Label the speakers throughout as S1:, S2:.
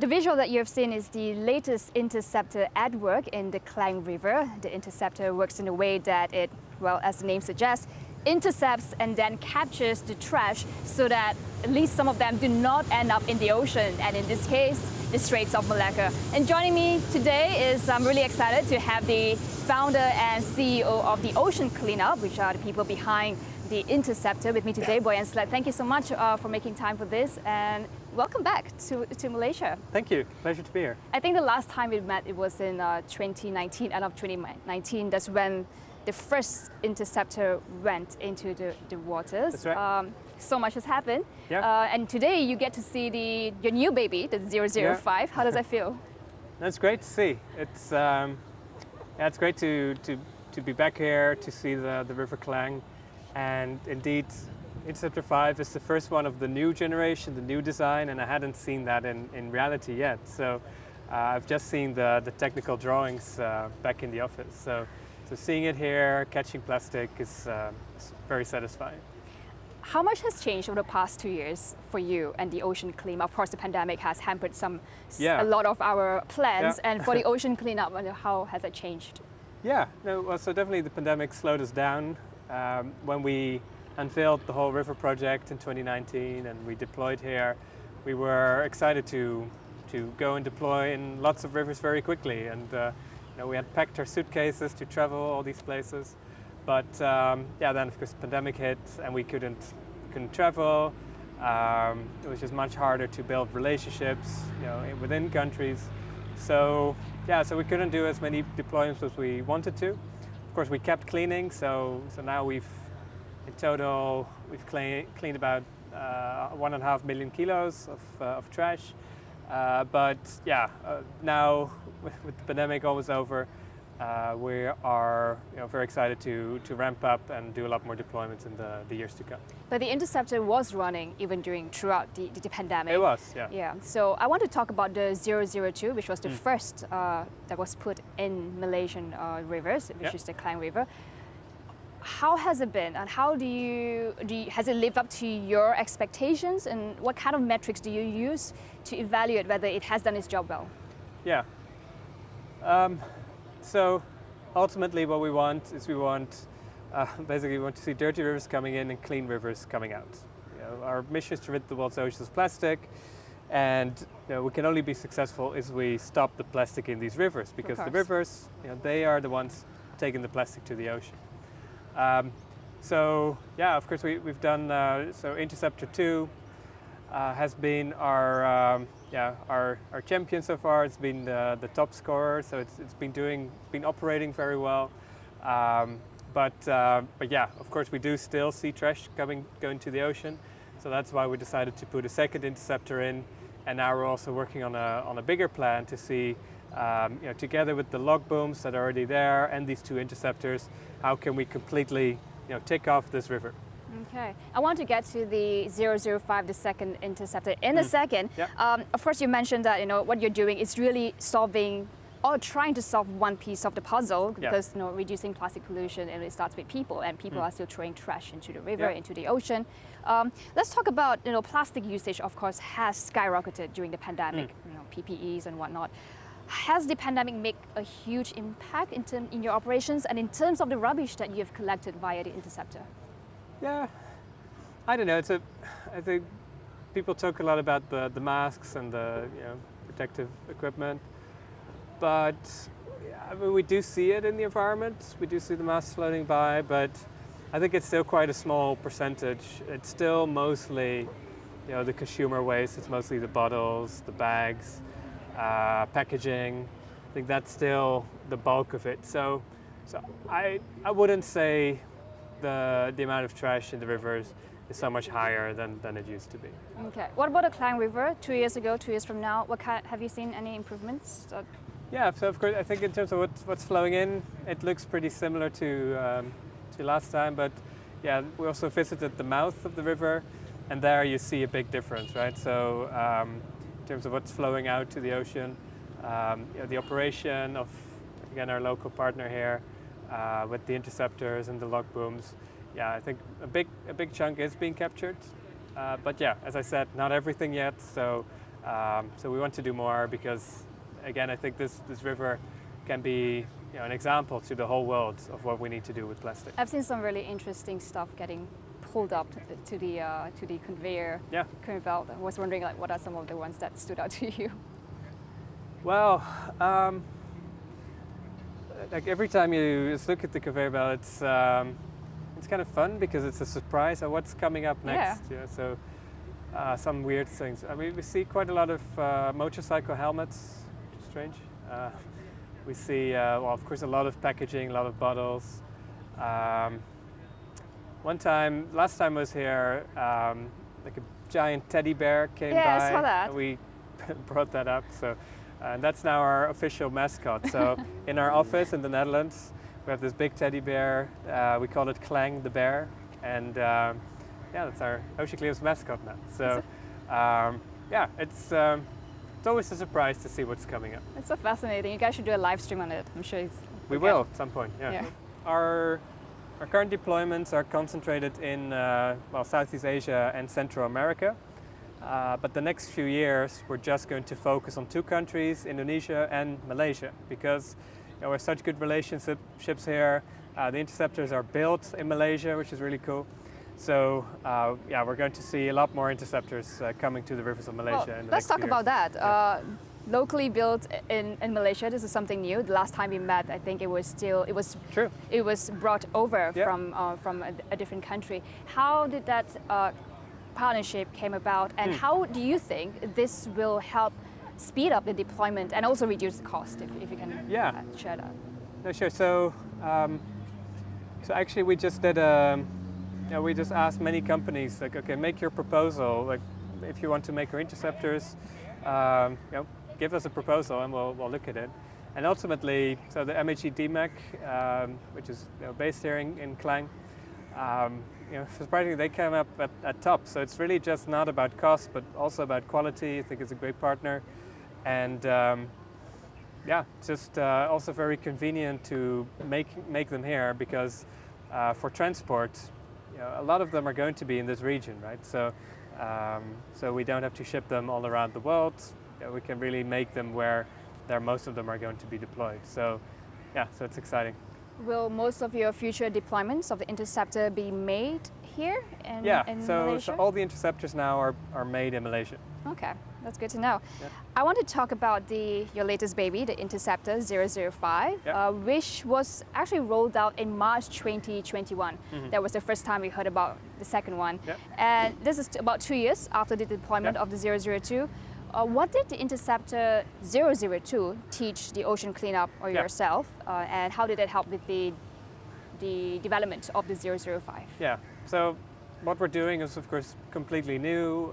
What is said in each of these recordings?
S1: The visual that you have seen is the latest interceptor at work in the Klang River. The interceptor works in a way that it, well, as the name suggests, intercepts and then captures the trash so that at least some of them do not end up in the ocean, and in this case, the Straits of Malacca. And joining me today is, I'm really excited to have the founder and CEO of the Ocean Cleanup, which are the people behind the Interceptor, with me today, Boyan Slat. Thank you so much for making time for this, and welcome back to Malaysia.
S2: Thank you, pleasure to be here.
S1: I think the last time we met, it was in 2019, end of 2019. That's when the first Interceptor went into the waters.
S2: That's right.
S1: So much has happened.
S2: Yeah.
S1: And today you get to see your new baby, the 005. Yeah. How does that feel?
S2: That's great to see. It's it's great to be back here, to see the River Klang. And indeed, Interceptor 5 is the first one of the new generation, the new design, and I hadn't seen that in reality yet. So I've just seen the technical drawings back in the office. So seeing it here, catching plastic is very satisfying.
S1: How much has changed over the past 2 years for you and the ocean cleanup? Of course, the pandemic has hampered a lot of our plans, and for the ocean cleanup, how has that changed?
S2: Yeah, well, so definitely the pandemic slowed us down. When we unveiled the whole river project in 2019 and we deployed here, we were excited to go and deploy in lots of rivers very quickly, and we had packed our suitcases to travel all these places. But then of course the pandemic hit and we couldn't travel. It was just much harder to build relationships, within countries. So we couldn't do as many deployments as we wanted to. Of course, we kept cleaning, so now in total we've cleaned about 1.5 million kilos of trash. Now with the pandemic almost over, we are very excited to ramp up and do a lot more deployments in the years to come.
S1: But the Interceptor was running even throughout the pandemic.
S2: It was, yeah.
S1: Yeah. So I want to talk about the 002, which was the first that was put in Malaysian rivers, which is the Klang River. How has it been, and how has it lived up to your expectations, and what kind of metrics do you use to evaluate whether it has done its job well?
S2: Yeah. So ultimately what we want is basically we want to see dirty rivers coming in and clean rivers coming out. Our mission is to rid the world's oceans of plastic, and we can only be successful if we stop the plastic in these rivers, because the rivers, they are the ones taking the plastic to the ocean. Of course we've done, so Interceptor 2 has been our champion so far. It's been the top scorer, so it's been operating very well. But of course we do still see trash going to the ocean, so that's why we decided to put a second interceptor in, and now we're also working on a bigger plan to see, together with the log booms that are already there and these two interceptors, how can we completely take off this river.
S1: Okay, I want to get to the 005, the second interceptor, in a second.
S2: Yeah.
S1: Of course, you mentioned that what you're doing is really solving or trying to solve one piece of the puzzle, because reducing plastic pollution, and it starts with people, and people are still throwing trash into the river, into the ocean. Let's talk about plastic usage. Of course, has skyrocketed during the pandemic. PPEs and whatnot. Has the pandemic made a huge impact in your operations and in terms of the rubbish that you've collected via the Interceptor?
S2: Yeah, I don't know. I think people talk a lot about the masks and the protective equipment, but we do see it in the environment. We do see the masks floating by, but I think it's still quite a small percentage. It's still mostly the consumer waste. It's mostly the bottles, the bags, packaging. I think that's still the bulk of it. So I wouldn't say the amount of trash in the rivers is so much higher than it used to be.
S1: Okay. What about the Klang River? 2 years ago, 2 years from now, have you seen any improvements?
S2: Yeah, so of course, I think in terms of what's flowing in, it looks pretty similar to last time, but yeah, we also visited the mouth of the river, and there you see a big difference, right? So in terms of what's flowing out to the ocean, the operation of, again, our local partner here, with the interceptors and the log booms, I think a big chunk is being captured. But yeah, as I said, not everything yet. So So we want to do more because, again, I think this river can be an example to the whole world of what we need to do with plastic.
S1: I've seen some really interesting stuff getting pulled up to the conveyor belt. I was wondering, like, what are some of the ones that stood out to you?
S2: Well, like every time you just look at the conveyor belt, it's kind of fun because it's a surprise of what's coming up next. Yeah. So some weird things. I mean, we see quite a lot of motorcycle helmets, which is strange. We see, well, of course, a lot of packaging, a lot of bottles. Last time I was here, like a giant teddy bear came by.
S1: I saw that.
S2: And we brought that up. So that's now our official mascot. So in our office in the Netherlands, we have this big teddy bear. We call it Klang the bear, and that's our OceanClear's mascot now. So yeah, it's always a surprise to see what's coming up.
S1: It's so fascinating. You guys should do a live stream on it. I'm sure
S2: we will at some point. Yeah. Our current deployments are concentrated in Southeast Asia and Central America. But the next few years, we're just going to focus on 2 countries, Indonesia and Malaysia, because we have such good relationships here. The Interceptors are built in Malaysia, which is really cool. So we're going to see a lot more Interceptors coming to the rivers of Malaysia.
S1: Well, let's talk about that. Locally built in Malaysia, this is something new. The last time we met, I think it was
S2: true.
S1: It was brought over from a different country. How did that partnership came about, and how do you think this will help speed up the deployment and also reduce the cost, if you can share that?
S2: No, sure. So actually we just did we just asked many companies, like, okay, make your proposal. Like, if you want to make your Interceptors, give us a proposal and we'll look at it. And ultimately, so the MHE DMAC, which is based here in Klang, surprisingly, they came up at top. So it's really just not about cost, but also about quality. I think it's a great partner. And just also very convenient to make them here, because for transport, a lot of them are going to be in this region, right? So we don't have to ship them all around the world. We can really make them where most of them are going to be deployed. So so it's exciting.
S1: Will most of your future deployments of the Interceptor be made here in Malaysia?
S2: So all the Interceptors now are made in Malaysia.
S1: Okay, that's good to know.
S2: Yeah.
S1: I want to talk about your latest baby, the Interceptor 005, which was actually rolled out in March 2021. That was the first time we heard about the second one.
S2: Yeah.
S1: And this is about 2 years after the deployment of the 002. What did the Interceptor 002 teach the ocean cleanup or yourself, and how did it help with the development of the 005?
S2: Yeah, so what we're doing is, of course, completely new.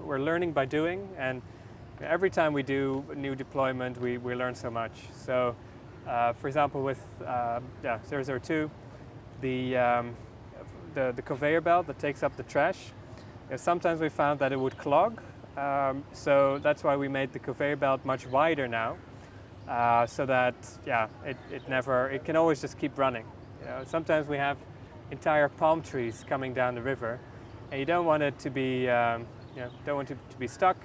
S2: We're learning by doing, and every time we do a new deployment, we learn so much. So, for example, with 002, the conveyor belt that takes up the trash, sometimes we found that it would clog. So that's why we made the conveyor belt much wider now, so that it can always just keep running. Sometimes we have entire palm trees coming down the river, and you don't want it to be to be stuck.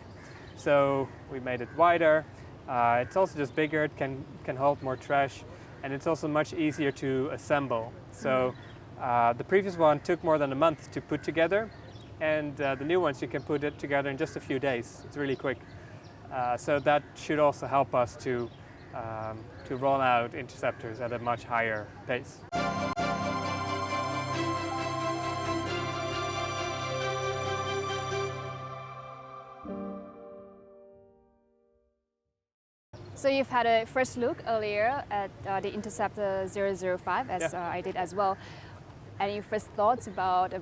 S2: So we made it wider. It's also just bigger. It can hold more trash, and it's also much easier to assemble. So the previous one took more than a month to put together. And the new ones, you can put it together in just a few days. It's really quick. So that should also help us to roll out Interceptors at a much higher pace.
S1: So you've had a first look earlier at the Interceptor 005, as I did as well. Any first thoughts about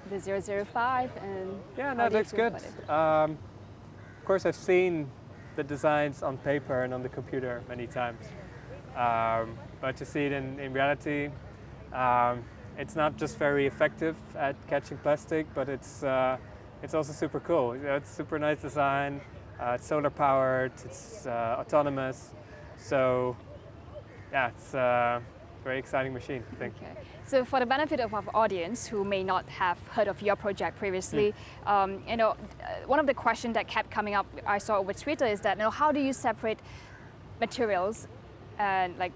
S1: the 005 and
S2: that looks good. Of course, I've seen the designs on paper and on the computer many times, but to see it in reality, it's not just very effective at catching plastic, but it's also super cool. It's super nice design. It's solar powered. It's autonomous. So it's very exciting machine, I think.
S1: Okay. So for the benefit of our audience who may not have heard of your project previously, you know, one of the questions that kept coming up I saw over Twitter is that, you know, how do you separate materials and like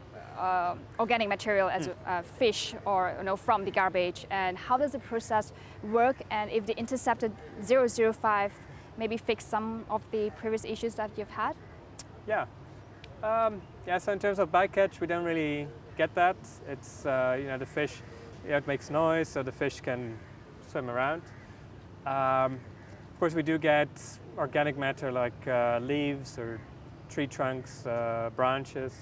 S1: organic material as fish or, you know, from the garbage, and how does the process work, and if the Interceptor 005 maybe fix some of the previous issues that you've had?
S2: Yeah. Yeah, so in terms of bycatch, we don't really get that. It's, you know, the fish, you know, it makes noise, so the fish can swim around. Of course, we do get organic matter like leaves or tree trunks, branches,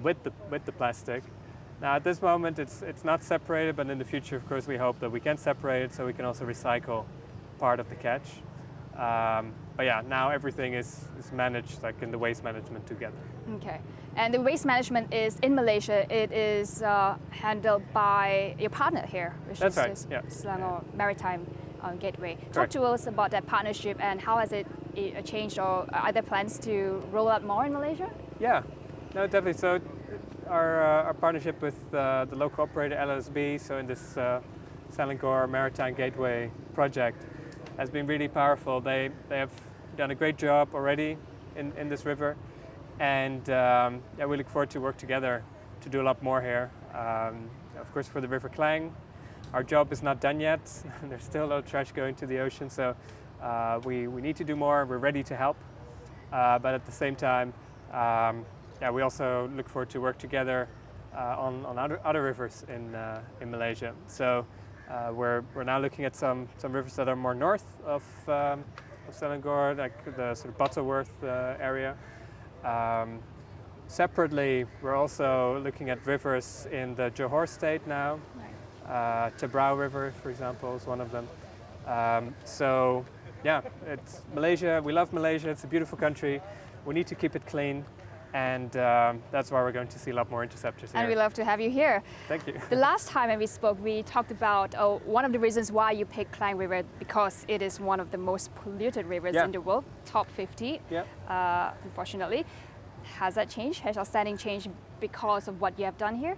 S2: with the plastic. Now, at this moment, it's not separated, but in the future, of course, we hope that we can separate it so we can also recycle part of the catch. But yeah, now everything is managed like in the waste management together.
S1: Okay, and the waste management is in Malaysia. It is handled by your partner here, which
S2: That's
S1: is
S2: right.
S1: this
S2: Yeah.
S1: Selangor Maritime Gateway. Talk
S2: Correct.
S1: to us about that partnership and how has it changed, or are there plans to roll out more in Malaysia?
S2: Yeah, no, definitely. So our partnership with the local operator LSB, so in this Selangor Maritime Gateway project, has been really powerful. They have done a great job already in this river, and yeah, we look forward to work together to do a lot more here. Of course, for the River Klang, our job is not done yet. There's still a lot of trash going to the ocean, so we need to do more. We're ready to help, but at the same time, yeah, we also look forward to work together on other rivers in Malaysia. So we're now looking at some rivers that are more north of Selangor, like the sort of Butterworth area. Separately, we're also looking at rivers in the Johor state now. Tebrau River, for example, is one of them. So yeah, it's Malaysia. We love Malaysia. It's a beautiful country. We need to keep it clean. And that's why we're going to see a lot more interceptors here.
S1: And we love to have you here.
S2: Thank you.
S1: The last time when we spoke, we talked about one of the reasons why you picked Klang River, because it is one of the most polluted rivers in the world, top 50, unfortunately. Has that changed? Has our standing changed because of what you have done here?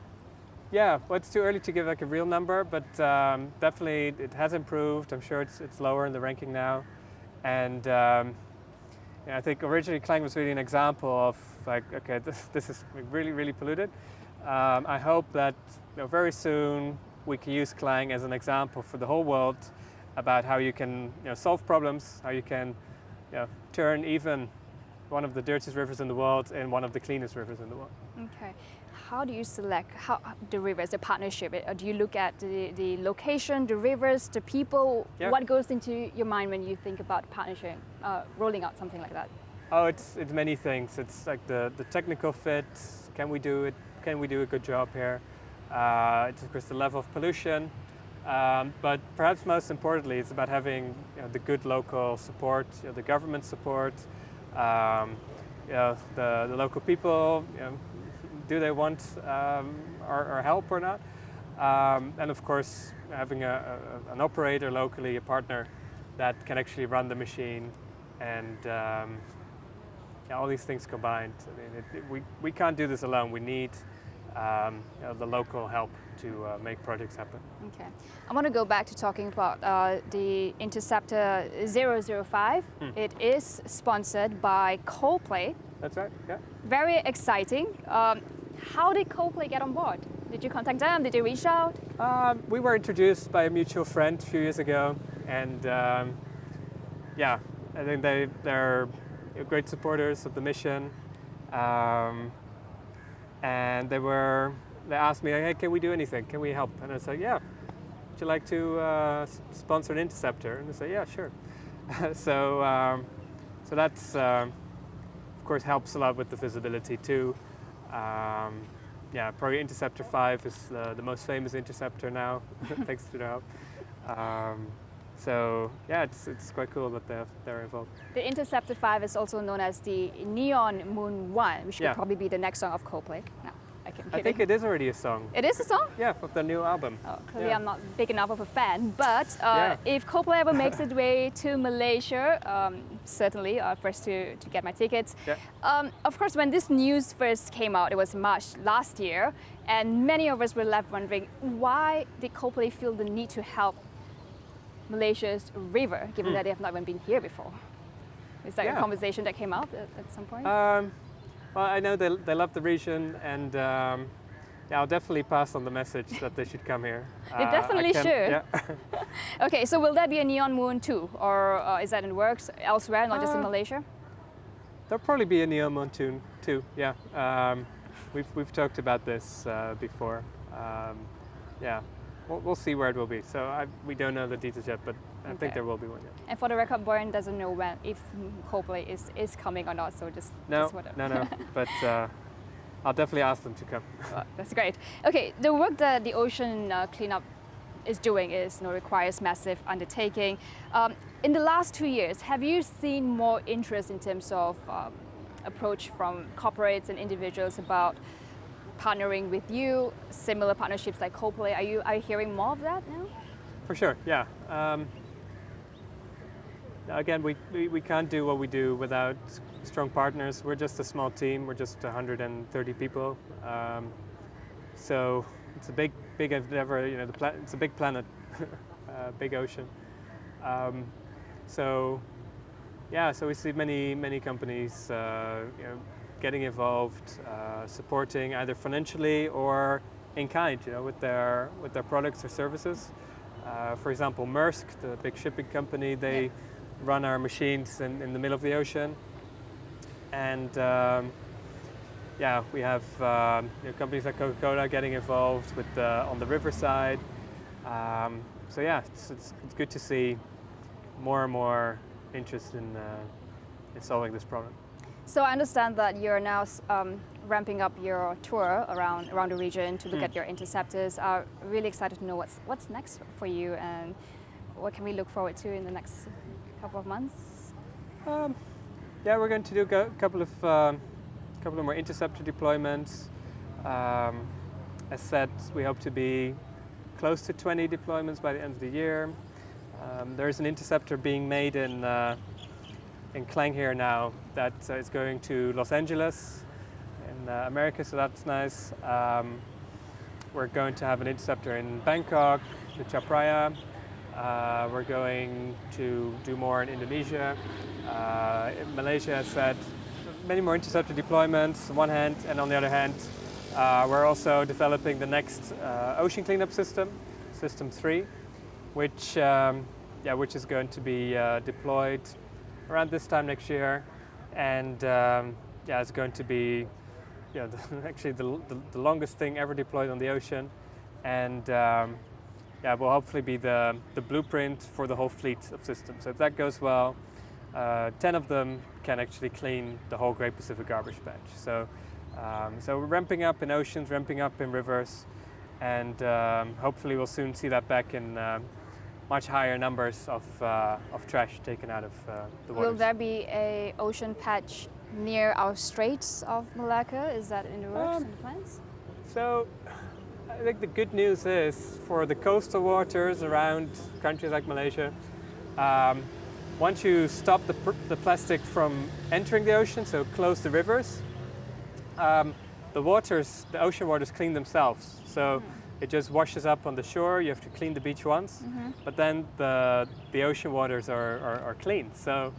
S2: Yeah, well, it's too early to give like a real number, but definitely it has improved. I'm sure it's lower in the ranking now. And yeah, I think originally Klang was really an example of like, okay, this is really, really polluted. I hope that, you know, very soon we can use Klang as an example for the whole world about how you can, you know, solve problems, how you can, you know, turn even one of the dirtiest rivers in the world in one of the cleanest rivers in the world.
S1: Okay. How do you select the rivers, the partnership? Do you look at the location, the rivers, the people?
S2: Yeah.
S1: What goes into your mind when you think about partnership, rolling out something like that?
S2: Oh, it's many things. It's like the technical fit. Can we do it? Can we do a good job here? It's of course the level of pollution, but perhaps most importantly, it's about having, you know, the good local support, you know, the government support, you know, the local people. You know, do they want our help or not? And of course, having an operator locally, a partner that can actually run the machine, and yeah, all these things combined. I mean, we can't do this alone. We need you know, the local help to make projects happen.
S1: Okay. I want to go back to talking about the Interceptor 005. It is sponsored by Coldplay.
S2: That's right, yeah.
S1: Very exciting. How did Coldplay get on board? Did you contact them? Did they reach out?
S2: We were introduced by a mutual friend a few years ago, and yeah, I think they're great supporters of the mission. And they asked me, hey, can we do anything? Can we help? And I said, yeah. Would you like to sponsor an Interceptor? And they said, yeah, sure. So that's, of course, helps a lot with the visibility too. Yeah, probably Interceptor 5 is the most famous interceptor now, thanks to their help. So yeah, it's quite cool that they're involved.
S1: The Interceptor 5 is also known as the Neon Moon 1, which
S2: Yeah.
S1: could probably be the next song of Coldplay. No. Okay.
S2: I think it is already a song.
S1: It is a song?
S2: Yeah, of the new album.
S1: Oh, clearly
S2: Yeah.
S1: I'm not big enough of a fan, but if Coldplay ever makes its way to Malaysia, certainly first to get my tickets.
S2: Yeah.
S1: Of course, when this news first came out, it was March last year, and many of us were left wondering, why did Coldplay feel the need to help Malaysia's river, given that they have not even been here before? Is that a conversation that came out at some point?
S2: Well, I know they love the region, and yeah, I'll definitely pass on the message that they should come here.
S1: They definitely should.
S2: Yeah.
S1: Okay, so will there be a Neon Moon too, or is that in the works elsewhere, not just in Malaysia?
S2: There'll probably be a Neon Moon too. Yeah, we've talked about this before. Yeah, we'll see where it will be. So we don't know the details yet, but I think there will be one. Yeah.
S1: And for the record, Boyan doesn't know if Coldplay is coming or not. So just whatever.
S2: No. But I'll definitely ask them to come.
S1: Well, that's great. Okay, the work that the ocean cleanup is doing requires massive undertaking. In the last 2 years, have you seen more interest in terms of approach from corporates and individuals about partnering with you, similar partnerships like Coldplay? Are you hearing more of that now?
S2: For sure, yeah. Again, we can't do what we do without strong partners. We're just a small team. We're just 130 people. So it's a big endeavor. You know, it's a big planet, big ocean. So yeah, so we see many companies, getting involved, supporting either financially or in kind, with their products or services. For example, Maersk, the big shipping company, they run our machines in the middle of the ocean, and we have companies like Coca-Cola getting involved on the riverside. So yeah, it's good to see more and more interest in solving this problem.
S1: So I understand that you're now ramping up your tour around the region to look at your interceptors. I'm really excited to know what's next for you, and what can we look forward to in the next couple of months?
S2: Yeah, we're going to do a couple of more interceptor deployments. As said, we hope to be close to 20 deployments by the end of the year. There's an interceptor being made in Klang here now that is going to Los Angeles in America, so that's nice. We're going to have an interceptor in Bangkok, the Chapraya. We're going to do more in Indonesia. In Malaysia, as said, many more interceptor deployments on one hand, and on the other hand, we're also developing the next ocean cleanup system, System 3, which is going to be deployed around this time next year, and it's going to be actually the longest thing ever deployed on the ocean, and will hopefully be the blueprint for the whole fleet of systems. So if that goes well, 10 of them can actually clean the whole Great Pacific Garbage Patch. So we're ramping up in oceans, ramping up in rivers, and hopefully we'll soon see that back in much higher numbers of trash taken out of the waters.
S1: Will there be a ocean patch near our Straits of Malacca? Is that in the works and plans?
S2: So I think the good news is for the coastal waters around countries like Malaysia, once you stop the plastic from entering the ocean, so close the rivers, the ocean waters clean themselves. So it just washes up on the shore. You have to clean the beach once, but then the ocean waters are clean. So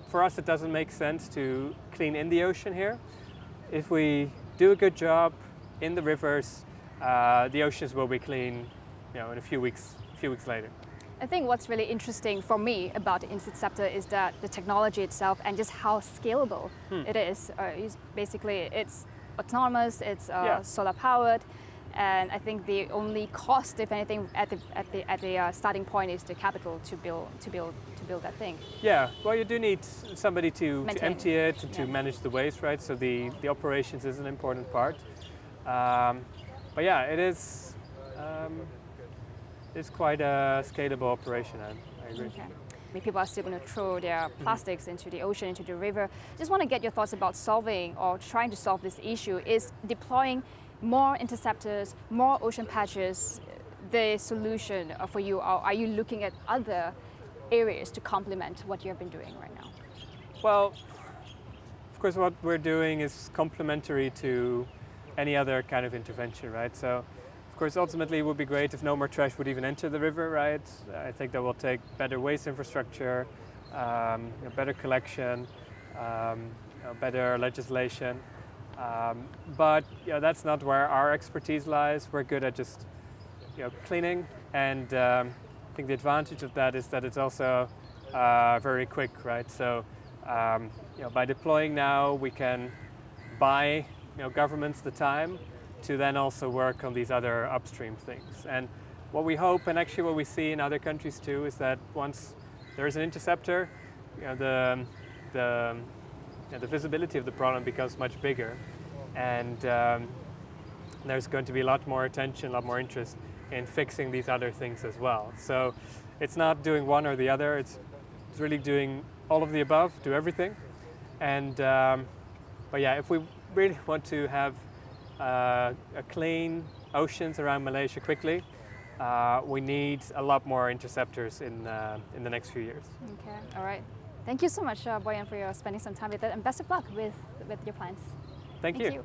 S2: for us, it doesn't make sense to clean in the ocean here. If we do a good job in the rivers, the oceans will be clean, in a few weeks later.
S1: I think what's really interesting for me about the Interceptor is that the technology itself and just how scalable it is. It's autonomous, it's solar powered, and I think the only cost, if anything, at the starting point is the capital to build that thing.
S2: Yeah, well, you do need somebody to empty it and to manage the waste, right? So the operations is an important part. But yeah, it is. It's quite a scalable operation. I agree.
S1: Okay. mean, people are still going to throw their plastics into the ocean, into the river. Just want to get your thoughts about solving or trying to solve this issue. Is deploying more interceptors, more ocean patches, the solution for you? Or are you looking at other areas to complement what you have been doing right now?
S2: Well, of course, what we're doing is complementary to any other kind of intervention, right? So, of course, ultimately it would be great if no more trash would even enter the river, right? I think that will take better waste infrastructure, better collection, better legislation. But that's not where our expertise lies. We're good at just cleaning, and I think the advantage of that is that it's also very quick, right? So by deploying now, we can buy governments the time to then also work on these other upstream things. And what we hope, and actually what we see in other countries too, is that once there is an interceptor, the visibility of the problem becomes much bigger, and there's going to be a lot more attention, a lot more interest in fixing these other things as well. So it's not doing one or the other, it's really doing all of the above, do everything. And but yeah, if we really want to have a clean oceans around Malaysia quickly, we need a lot more interceptors in the next few years.
S1: Okay, all right. Thank you so much, Boyan, for spending some time with it, and best of luck with your plans.
S2: Thank you.